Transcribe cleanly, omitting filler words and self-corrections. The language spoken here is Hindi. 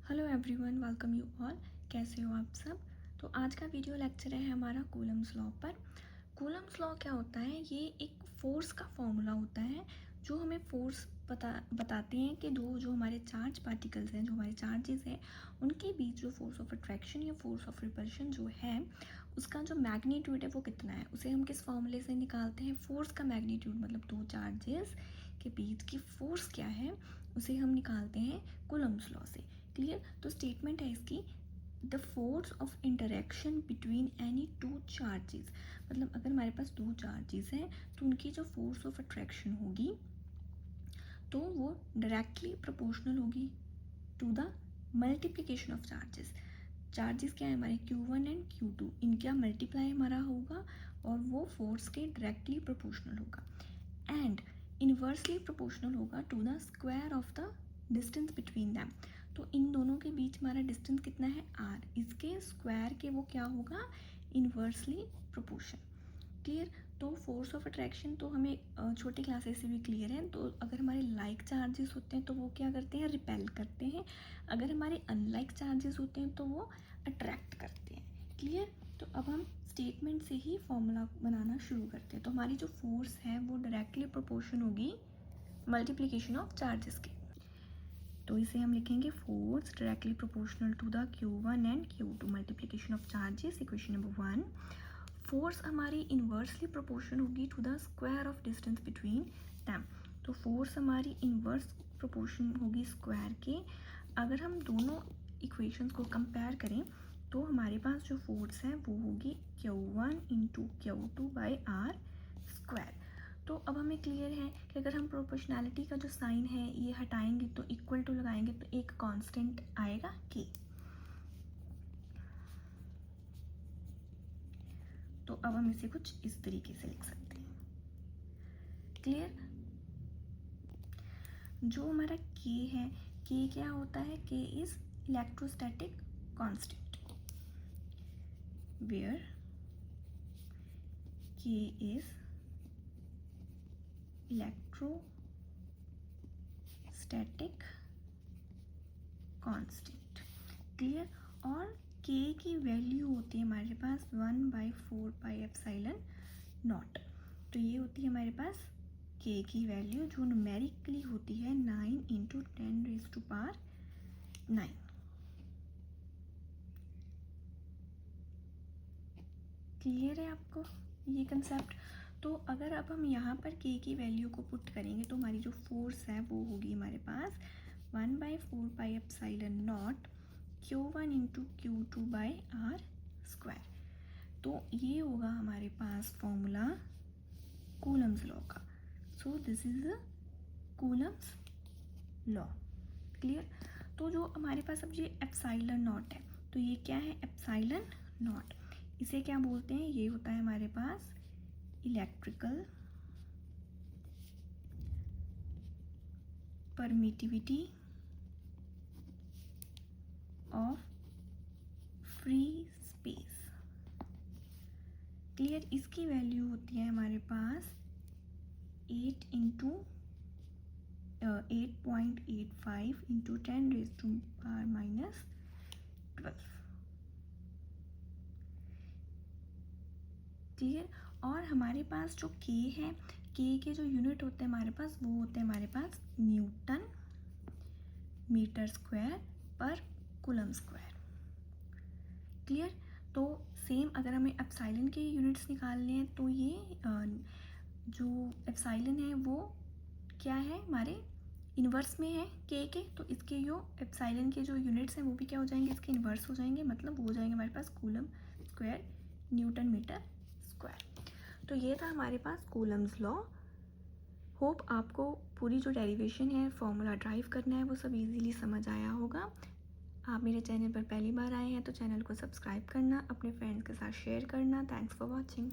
Hello everyone, welcome you all. कैसे हो आप सब। तो आज का वीडियो लेक्चर है हमारा कूलम्स लॉ पर। कूलम्स लॉ क्या होता है? ये एक फोर्स का फॉर्मूला होता है जो हमें फोर्स बताते हैं कि दो जो हमारे चार्ज पार्टिकल्स हैं, जो हमारे चार्जेस हैं, उनके बीच जो फोर्स ऑफ अट्रैक्शन या फोर्स ऑफ रिपल्शन जो है उसका जो मैग्नीट्यूड है वो कितना है, उसे हम किस फॉर्मूले से निकालते हैं? फोर्स का मैग्नीट्यूड मतलब दो चार्जेस के बीच की फोर्स क्या है उसे हम निकालते हैं कूलम्स लॉ से। क्लियर? तो स्टेटमेंट है इसकी, the force of interaction between any two charges. मतलब अगर हमारे पास दो चार्जेस हैं तो उनकी जो फोर्स ऑफ अट्रैक्शन होगी तो वो डायरेक्टली प्रोपोर्शनल होगी to the multiplication of charges. Charges क्या है हमारे Q1 एंड Q2, इनका मल्टीप्लाई हमारा होगा और वो फोर्स के डायरेक्टली प्रोपोर्शनल होगा एंड इन्वर्सली प्रोपोर्शनल होगा to the square of the distance between them. तो इन दोनों के बीच हमारा डिस्टेंस कितना है? r, इसके स्क्वायर के वो क्या होगा? Inversely proportion. क्लियर? तो फोर्स ऑफ अट्रैक्शन तो हमें छोटी क्लासेस से भी क्लियर है। तो अगर हमारे लाइक चार्जेस होते हैं तो वो क्या करते हैं? रिपेल करते हैं। अगर हमारे अनलाइक चार्जेस होते हैं तो वो अट्रैक्ट करते हैं। क्लियर? तो अब हम स्टेटमेंट से ही फॉर्मूला बनाना शुरू करते हैं। तो हमारी जो फोर्स है वो डायरेक्टली प्रोपोर्शन होगी मल्टीप्लिकेशन ऑफ चार्जेस के। तो इसे हम लिखेंगे force directly proportional to the Q1 and Q2 multiplication of charges, equation number 1। Force हमारी इन्वर्सली प्रोपोर्शन होगी to the square of distance between them. तो फोर्स हमारी इन्वर्स प्रोपोर्शन होगी स्क्वायर के। अगर हम दोनों इक्वेशंस को कंपेयर करें तो हमारे पास जो फोर्स है वो होगी Q1 into Q2 by R square. तो अब हमें क्लियर है कि अगर हम प्रोपोर्शनैलिटी का जो साइन है ये हटाएंगे तो इक्वल टू लगाएंगे तो एक कांस्टेंट आएगा K। तो अब हम इसे कुछ इस तरीके से लिख सकते हैं। क्लियर? जो हमारा K है, K क्या होता है? K is electrostatic constant where K is electrostatic constant. Clear? और K की वैल्यू होती है हमारे पास 1/4 पाई एप्सिलॉन नॉट। तो ये होती है हमारे पास K की वैल्यू जो न्यूमेरिकली होती है 9 इंटू 10⁻⁹। क्लियर है आपको ये कंसेप्ट? तो अगर अब हम यहाँ पर K की वैल्यू को पुट करेंगे तो हमारी जो फोर्स है वो होगी हमारे पास 1/4 pi epsilon naught Q1 into Q2 by R square. तो ये होगा हमारे पास फॉर्मूला कूलम्स लॉ का। So this is the Coulomb's law. Clear? तो जो हमारे पास अब ये एप्सिलॉन नॉट है तो ये क्या है? Epsilon naught. इसे क्या बोलते हैं? ये होता है हमारे पास electrical permittivity of free space. Clear? इसकी वैल्यू होती है हमारे पास 8.85 इंटू 10⁻⁻12। क्लियर? और हमारे पास जो K है, K के जो यूनिट होते हैं हमारे पास वो होते हैं हमारे पास न्यूटन मीटर स्क्वायर पर कूलम स्क्वायर। क्लियर? तो सेम अगर हमें एप्सिलॉन के यूनिट्स निकालने हैं तो ये जो एप्सिलॉन है वो क्या है? हमारे इन्वर्स में है K के। तो इसके जो एप्सिलॉन के जो यूनिट्स हैं वो भी क्या हो जाएंगे? इसके इन्वर्स हो जाएंगे। मतलब वो हो जाएंगे हमारे पास coulomb square newton meter square. तो ये था हमारे पास कूलम्स लॉ। होप आपको पूरी जो डेरिवेशन है, फॉर्मूला ड्राइव करना है, वो सब इजीली समझ आया होगा। आप मेरे चैनल पर पहली बार आए हैं तो चैनल को सब्सक्राइब करना, अपने फ्रेंड्स के साथ शेयर करना। Thanks for watching.